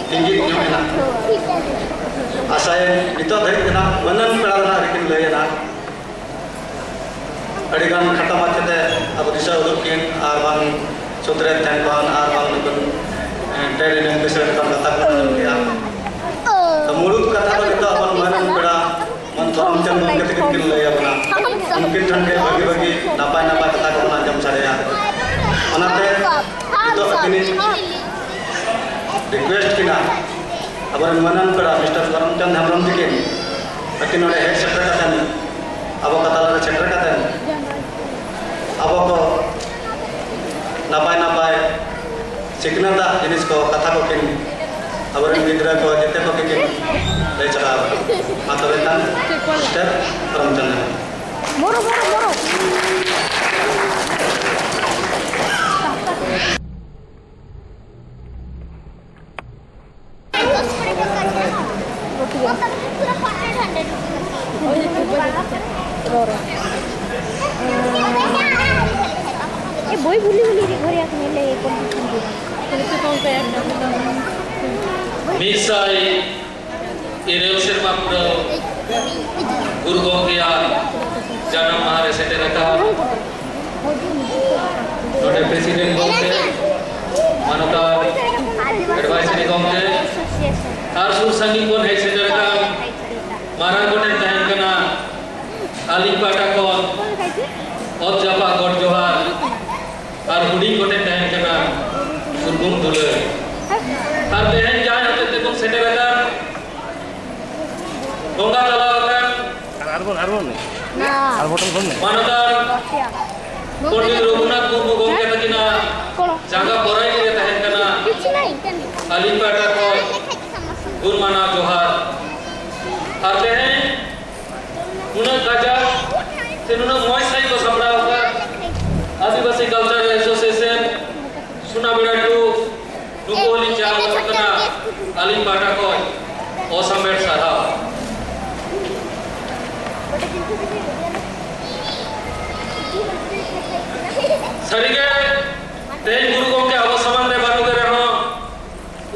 tinggi nyamena asai itu dari kena manan pelana rikin layana adigan kata macete abu disa udukin arban sutren tangkuan arban nukun dari yang besar kan kata dia mulut kata itu aban manan pela mantuam jambon ketika kin layana mungkin tangke bagi-bagi napai kata kau jam sadaya onate itu ini request kina abar manan pera Mr. Karamchand Hemram dikin akin ore head secretary katan abo kata secretary katan abo ko napai sikna da jenis ko kata ko kin abar gidra ko jete ko kin lay chala matoretan Mr. Karamchand moro boy buli ri ghore asne le misai ireu serma pura guru gongkia janam mahare seteraka node presiden gongke manota advisory gongke ar sur sangi kon hej seteraka marang koten tahen kana ali pata kon od japa god johar ar hudi koten tahen kana surgum dule ar tehen jahan te kon seteraka donga talakan arbon nah arbon kon manota Pondit Raghunath Murmu gongke takina jaga borai ke tahen kana ali pata kon gurmana johar आते हैं उन्हें काजा तेनुना मॉइसाई को समरा होगा आदिवासी culture association सुना बिराटू नुकोली चाल कना अली पाटा को ओसमेट सारा सरिगे तेज गुरु को के अवसमान रे बानु करे हो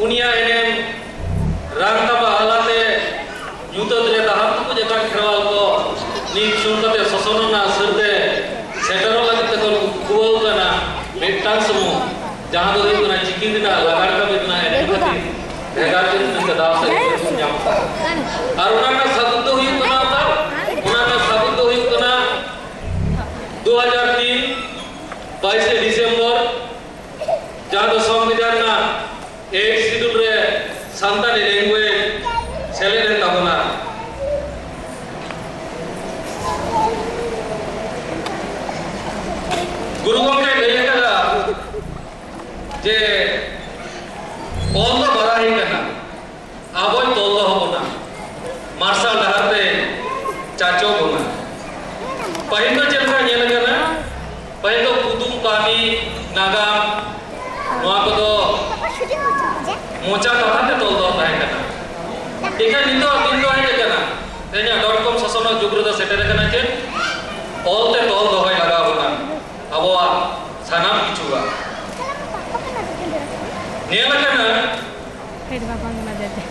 उनिया एने रांगतबा हालाते युद्धरे tahap tu jekan kewal ko ni suntate sosonona serte setero lagi tekon kual kana metang semu jahan do itu na cikin dina lagar ka bitna ene khati begar tin na daw sa nyam aruna na sabut do hiu kana ta una na sabut do hiu kana 2003 22 Disember jahan do সংবিধান na 8 schedule re santali language seleven tabona गुरु गंगे लय करा जे ओल बरा ही कना आबोय तोल होना martial डहारते चाचो होना पहिल तो चलका नेल कना पहिल तो कुदुम कामी नागाम नोआ को तो मोचा कहाते तोल दो ताहे कना टिका नितो दिन तो है कना ते냐 .com ससनो जुगरुदा सेटर कना के ओलते तोल दो है लगा होना अबवा सानाम किचुआ नेला कना हेड बाबा ना देते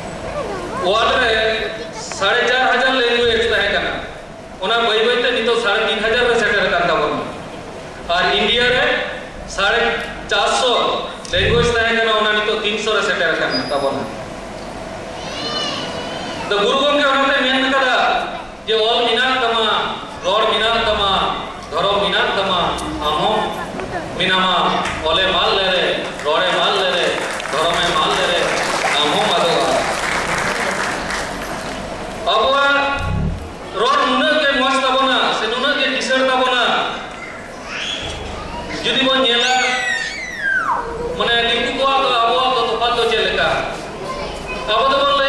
वाले 4,500 लैंग्वेज ताहे कना ओना बई बईते नितो 3,500 रे सेटर कर दाबो और इंडिया रे 450 लैंग्वेज ताहे कना ओना नितो 300 रे सेटर करना दाबो द गुरु गंगे ओनाते मेन कदा जे ऑल मिनात तमा रोड मिनात तमा धरो मिनात तमा आमो मिनामा ओले माल ले रे रोड़े माल ले रे धरो में माल ले रे आमो मादोगा अबवा रोड नुना के मस्त तबना से नुना के टीशर्ट तबना जुदी बन नेला माने दिकु को अबवा तो तफात तो चलेका अब तो बोल ले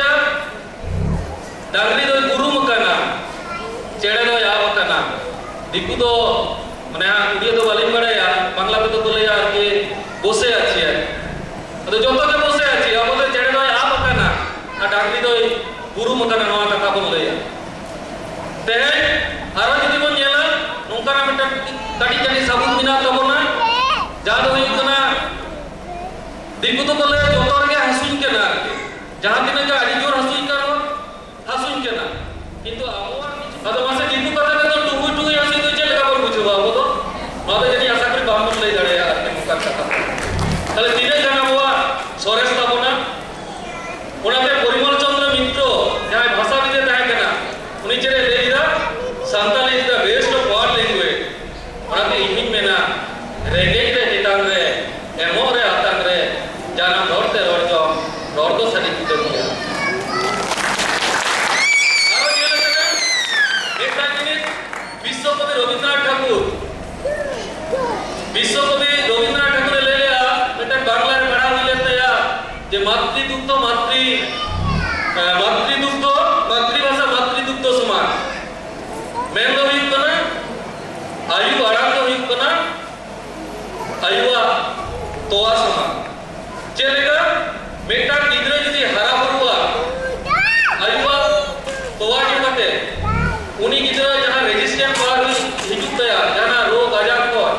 डांगरी दो गुरु मकाना चेड़े दो या मकाना दिकु दो माने उड़िया तो बालिम बड़े या बांग्ला पे तो बोले यार कि बोसे अच्छी है तो जो तो के बोसे अच्छी अब तो चेड़े दो या मकाना आ डांगरी दो गुरु मकाना नवा कथा बोले या ते आरो जदि बोन नेला नोंका ना मिटा कटी कटी साबुन मिना तबना जा दो हुई कना दिकु तो बोले जो तो गे हसुन के ना जहाँ दिन के आदि जोर हसुई का हसुई के ना किंतु अब मासे दिकु कथा में तो टुगु टुगु हसुई तो चले का बोल बुझवा अब तो माते जनी आशा करी बामन ले दाड़े यार के मुका कथा তাহলে তিনে জানা হওয়া সরেশ তাবনা ওনাতে পরিমল চন্দ্র মিত্র যাই ভাষাবিদে তাই কেনা উনি চেরে দেইরা Santali is the best of world language ওনাতে ইহিং মেনা রেগে রে হিতাং রে এমো রে আতাং রে জানা রড়তে রড়তো সারি দিতে দিয়া আরো নিয়ে লেখা একটা জিনিস বিশ্বকবি রবীন্দ্রনাথ ঠাকুর বিশ্বকবি রবীন্দ্রনাথ ঠাকুরের লেলেয়া এটা বাংলায় পড়া হইলে তয়া যে মাতৃদুগ্ধ মাতৃভাষা মাতৃদুগ্ধ সমান মেন দো হুইক কনা আয়ু আড়াং দো হুইক কনা আয়ুয়া তোয়া সমান যেলেকা মেটা গিদ্রে যদি হারা হরুয়া আয়ুয়া তোয়া যেটাতে উনি গিদ্রে যাহা রেজিস্ট্যান্ট পাওয়ার হিজুক তয়া জানা রোগ আজার পর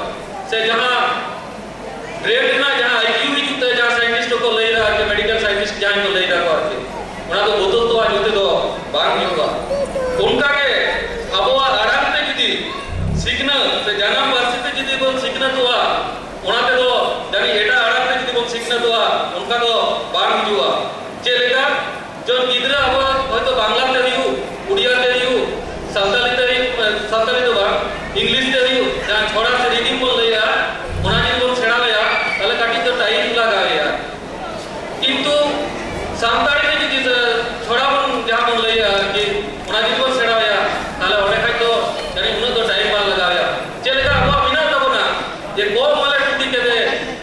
से जहां ब्रेन ना जहां आईक्यू ही जुते जहां साइंटिस्ट को ले रहा के मेडिकल साइंटिस्ट जान को ले रहा करते उना तो बोतल तो आज होते तो बांग होगा उनका के अबवा आराम पे जदी सीखना से जन्म वर्ष पे जदी बोल सीखना तो उना ते तो जानी एटा आराम पे जदी बोल सीखना तो उनका तो बांग जुआ चलेगा जो गिदरा अब হয়তো বাংলাতে দিও উড়িয়াতে দিও সাঁওতালি তো বা इंग्लिश ते दियो जहां छोड़ा से रीडिंग बोल लिया उना जी बोल छेड़ा लिया ताले काटी तो टाइम लगा लिया किंतु सामताड़ी में जी छोड़ा बोल जहां बोल लिया कि उना जी बोल छेड़ा लिया ताले ओने खाई तो जानी उन तो टाइम बाल लगा लिया चलेगा अब बिना तो ना ये को माले टुटी के दे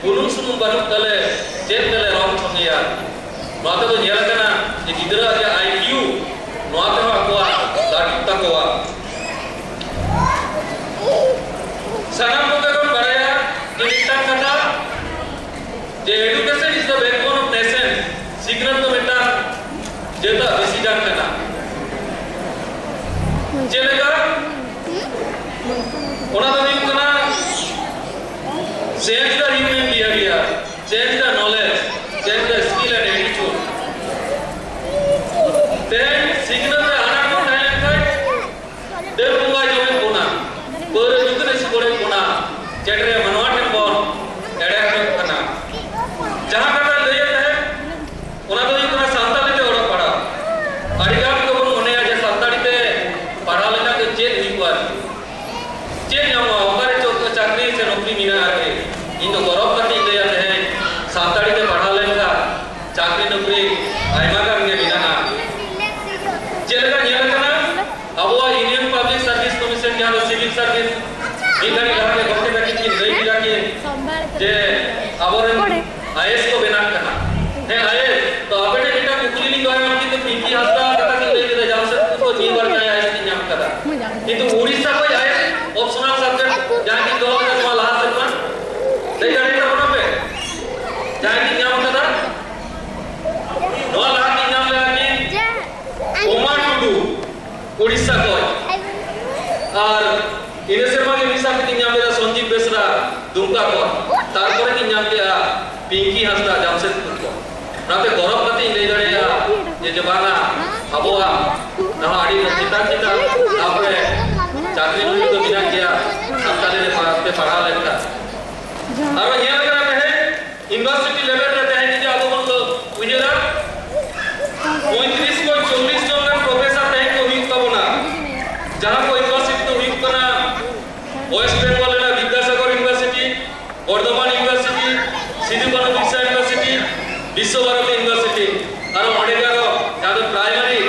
गुनुम सुनु बनु तले जेल तले रॉन्ग छमिया माते तो जेल करना ये गिदरा जे आईक्यू नोते हो अकोआ लाटी तकोआ सनम को कौन बढ़ाया ये इतना कथा जे education is the backbone of nation सिग्नल तो बेटा जेता बेसी जान करना चलेगा ओना तो नहीं करना change the human behaviour change the knowledge change the skill and attitude then signal में आना को टैलेंट है देव मुंगा जो में कोना पर जुगने से कोड़े कोना चेटरे मनवाटे बोन एड़े करना जहां कथा ले जाता है उना तो इतना सांताली ते ओड़ा पड़ा अड़िगाम को बोन होने आज सांताली ते पढ़ा लेना के चेत हुई हुआ चेत जाऊंगा हमारे चौक चाकरी से नौकरी मिला है इन तो गौरव करती ले जाते हैं सांताली ते पढ़ा लेगा चाकरी नौकरी आयमा का मिला ना चलेगा नियल करना अब वो इंडियन पब्लिक सर्विस कमीशन जहां सिविल सर्विस इधर इलाके गंदे बैठी की गई इलाके जे अबोरे आईएएस को बना करना है आईएएस तो अपने बेटा कुकुली लिखा है उनकी तो पिंकी हस्ता कथा की ले दे जाम से को जी बार का आईएएस की नाम करा किंतु उड़ीसा को आईएएस ऑप्शनल सब्जेक्ट जहां की 2 हजार ला सकता ले जाने का बना पे जहां की नाम करा 9 लाख की नाम लगा के ओमा टुडू उड़ीसा को और इने सेमा के विसा के नाम ले संजीव बेसरा दुमका को तारपरे की नाम ले पिंकी हस्ता जामशेदपुर को नाते गौरव कति ले दड़ेया ये जबाना अबोआ ना आड़ी चिता चिता आपरे चाकरी नुई तो बिना किया संताले ने पे पढ़ा लेता और ये लगा है यूनिवर्सिटी लेवल रे है कि आदो मन उजेरा 35 को 40 जन प्रोफेसर है को हुई तब ना जहां को यूनिवर्सिटी तो हुई कना वेस्ट बेंगल ना विद्यासागर यूनिवर्सिटी बर्धमान यूनिवर्सिटी सिधु कानू बिरसा यूनिवर्सिटी विश्व भारती यूनिवर्सिटी और मडेगारो जहां प्राइमरी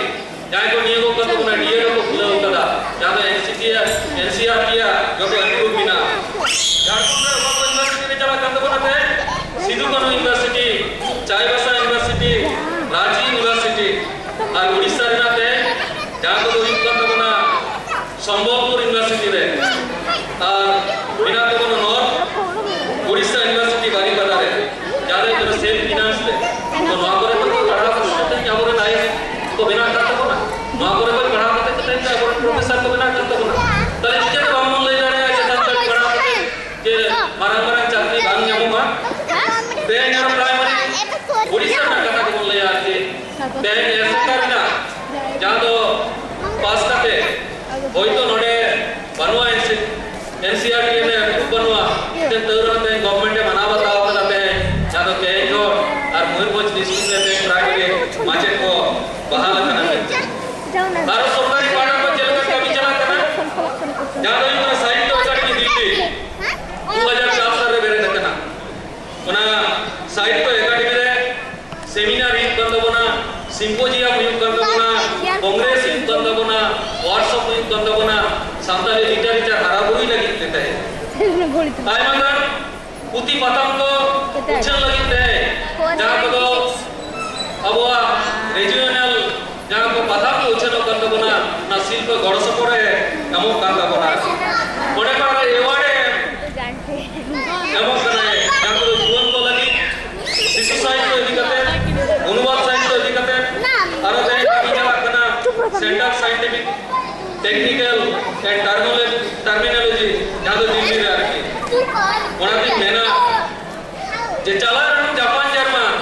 जहां को नियोग को ना डीएड को खुला होता था जहां एनसीआर किया जो को अनुरूप बिना झारखंड में बाबा यूनिवर्सिटी में चला कंद बनाते Sidhu Kanhu university Chaibasa university Ranchi university और उड़ीसा रे जहां को हुई कंद बना संबलपुर यूनिवर्सिटी रे और बिना तो नॉर्थ उड़ीसा यूनिवर्सिटी बारीपदा रे ज्यादा तो सेल्फ फाइनेंस ले तो नौकरी तो पढ़ा सकते हैं और नहीं तो बिना करता हो ना नौकरी पर पढ़ा सकते हैं और प्रोफेसर तो बिना करता हो ना तो इसके तो हम ले जा रहे हैं जैसा पढ़ा के मारा मारा चाकरी बांग जाऊंगा बेंगरा ᱛᱮᱦᱮᱧ ᱮᱥᱮᱠᱟ ᱨᱮᱱᱟᱜ ᱡᱟᱦᱟᱸ ᱫᱚ ᱯᱟᱥ ᱠᱟᱛᱮ ᱦᱚᱭᱛᱚ ᱱᱚᱰᱮ ᱵᱟᱹᱱᱩᱜᱼᱟ NCERT ᱨᱮ ᱵᱟᱹᱱᱩᱜᱼᱟ ᱛᱟᱹᱣ ᱛᱮᱦᱮᱧ ᱜᱚᱵᱷᱚᱨᱢᱮᱱᱴ ᱢᱟᱱᱟᱣ ᱵᱟᱛᱟᱣ ᱠᱟᱫᱟ ᱛᱮᱦᱮᱧ ᱡᱟᱦᱟᱸ ᱫᱚ KEO ᱟᱨ ময়ূরভঞ্জ ডিস্ট্রিক্ট ᱨᱮ ᱛᱮᱦᱮᱧ ᱯᱨᱟᱭᱢᱟরি ᱢᱟᱪᱮᱫ ᱠᱚ ᱵᱟᱦᱟᱞ ᱟᱠᱟᱱᱟ ᱟᱨ ᱥᱚᱨᱠᱟরি ᱯᱟᱦᱴᱟ ᱠᱷᱚᱱ ᱪᱮᱫ ᱞᱮᱠᱟ ᱠᱟᱹᱢᱤ ᱪᱟᱞᱟᱜ ᱠᱟᱱᱟ ᱡᱟᱦᱟᱸ ᱫᱚ ᱦᱩᱭᱩᱜ ᱠᱟᱱᱟ ᱥᱟᱦᱤᱛᱛᱚ ᱮᱠᱟᱰᱮᱢᱤ ᱫᱤল্ᱞᱤ 2004 ᱨᱮ ᱵᱮᱨᱮᱫ ᱟᱠᱟᱱᱟ ᱚᱱᱟ ᱥᱟᱦᱤᱛᱛᱚ ᱮᱠᱟᱰᱮᱢᱤ ᱨᱮ সেমিনার ᱦᱩᱭᱩᱜ ᱠᱟᱱ ᱛᱟᱵᱚᱱᱟ সিম্পোজিয়াম ᱦᱩᱭᱩᱜ ᱠᱟᱱ ᱛᱟᱵᱚᱱᱟ কংগ্রেস ᱦᱩᱭᱩᱜ ᱠᱟᱱ ᱛᱟᱵᱚᱱᱟ ওয়ার্কশপ ᱦᱩᱭᱩᱜ ᱠᱟᱱ ᱛᱟᱵᱚᱱᱟ ᱥᱟᱱᱛᱟᱲᱤ ᱞᱤᱴᱟরেচার ᱦᱟᱨᱟᱵᱩᱨᱩᱭ ᱞᱟᱹᱜᱤᱫ ᱛᱮ ᱛᱟᱦᱮᱸ ᱟᱭᱢᱟ ᱜᱟᱱ ᱯᱩᱛᱷᱤ ᱯᱟᱛᱷᱟᱢ ᱠᱚ ᱩᱪᱷᱟᱹᱱ ᱞᱟᱹᱜᱤᱫ ᱛᱮ ᱡᱟᱦᱟᱸ ᱠᱚᱫᱚ ᱟᱵᱚᱣᱟᱜ ᱨᱤᱡᱤওনাᱞ ᱡᱟᱦᱟᱸ ᱠᱚ ᱯᱟᱛᱷᱟᱢ ᱠᱚ ᱩᱪᱷᱟᱹᱱᱚᱜ ᱠᱟᱱ ᱛᱟᱵᱚᱱᱟ ᱚᱱᱟ ᱥᱤল্ᱯᱚ ᱜᱚᱲᱚ ᱥᱚᱯᱚᱦᱚᱫ ᱮᱢᱚᱜ ᱠᱟᱱ ᱛᱟᱵᱚᱱᱟ ᱚᱸᱰᱮ ᱠᱷᱚᱱ ᱮᱣᱟর্ড ᱮᱢᱚᱜ ᱠᱟᱱᱟᱭ ᱡᱟᱦᱟᱸ ᱠᱚᱫᱚ ᱡᱩᱣᱟᱹᱱ ᱠᱚ ᱞᱟᱹᱜᱤᱫ শিশু সাহিত্য ইদি কাতে অনুবাদ সাহিত্য ইদি কাতে আরো তাই কামি চালাক কানা centre scientific technical and terminology যাদু দিল্লি রে আর কি ওনাদি মেনা যে চালার জাপান জার্মান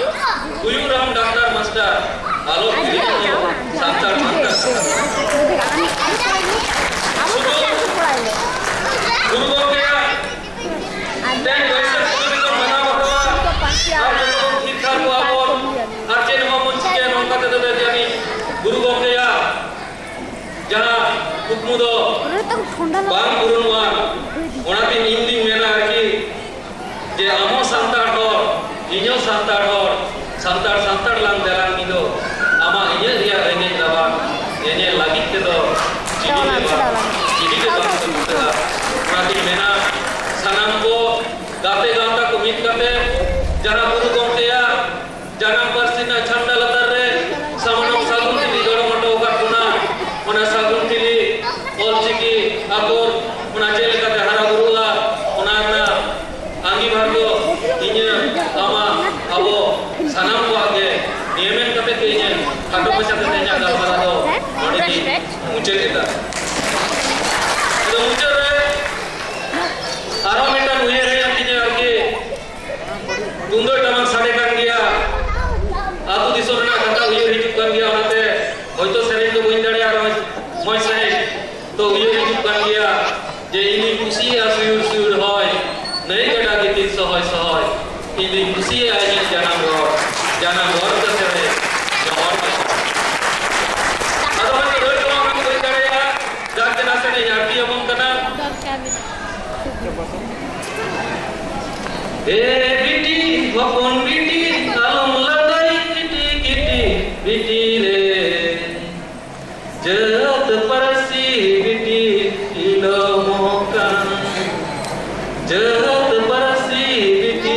কুয়ুরাম ডাক্তার মাস্টার আলো দিদি সান্তার মান্তার গুরু গঙ্গা দেন বৈশাখ পুজো কো মানা বাবা আর যখন ঠিক ঠাক আবর আর চেন মোহাম্মদ চিকে নঙ্কাতে দেবে জানি গুরু গঙ্গা যারা কুকমুদ বাং গুরুনওয়া ওনাতে হিন্দি মেনা আর কি যে আমো সান্তার হর ইño সান্তার হর সান্তার সান্তার লাং দেলাং নিদো আমা ইño রিয়া এনে দাবা এনে লাগিত তেদো চিঠি কে বাং সুতরা ওনাতে মেনা সানাম কো গাতে গাতা কো মিট কাতে যারা গুরু গঙ্গা জানাম পারসিনা ছান্ডা লতার রে সামনম সাগুন তিলি গড়মটো কাটুনা ওনা সাগুন তিলি অলচিকি আকর ওনা জেল কাতে হারা গুরুলা ওনা না আঙ্গি ভাগো ইño আমা আবো সানাম কো আগে নিয়মেন কাতে তেজে খাটো পয়সাতে তেজা গালমারা দো নড়ি দি মুচে দিতা তো মুচে রে আরো মিটা নুয়ে রে তিনে আর কি তুন্দর টামাক সাড়ে কান গিয়া আতু দিশোর না কথা উইয়ে হিজুক কান গিয়া ওনাতে হয়তো সেরেন তো বইন দাঁড়িয়ে আর মই সাহেব তো উইয়ে হিজুক কান গিয়া যে ইনি খুশি আর সুর হয় নাই গড়া গীতি সহয় সহয় ইনি খুশি আইনি জানা ঘর কাছে রে জহর আর হয়তো রই তো আমাকে বইন দাঁড়িয়ে যাতে না সেনে ইয়ার্টি এবং কানা এ বিটি গোপন বিটি আলম লাগাই কিটি কিটি বিটি রে জত পরসি বিটি ইলো মোকান জত পরসি বিটি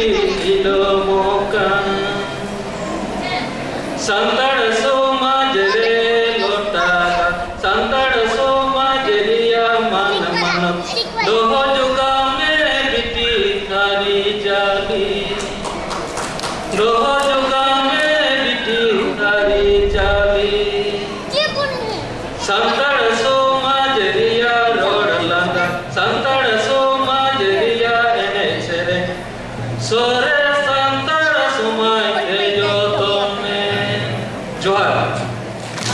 ইলো মোকান সান্তাড় সমাজ রে লোটা সান্তাড় সমাজ রিয়া মান মান দোহ যুগা মে বিটি হারি জালি দোহ যুগা মে বিটি হারি জালি সান্তাড় সমাজ রিয়া রোড লাঙ্গা সান্তাড় সমাজ রিয়া এনে ছেড়ে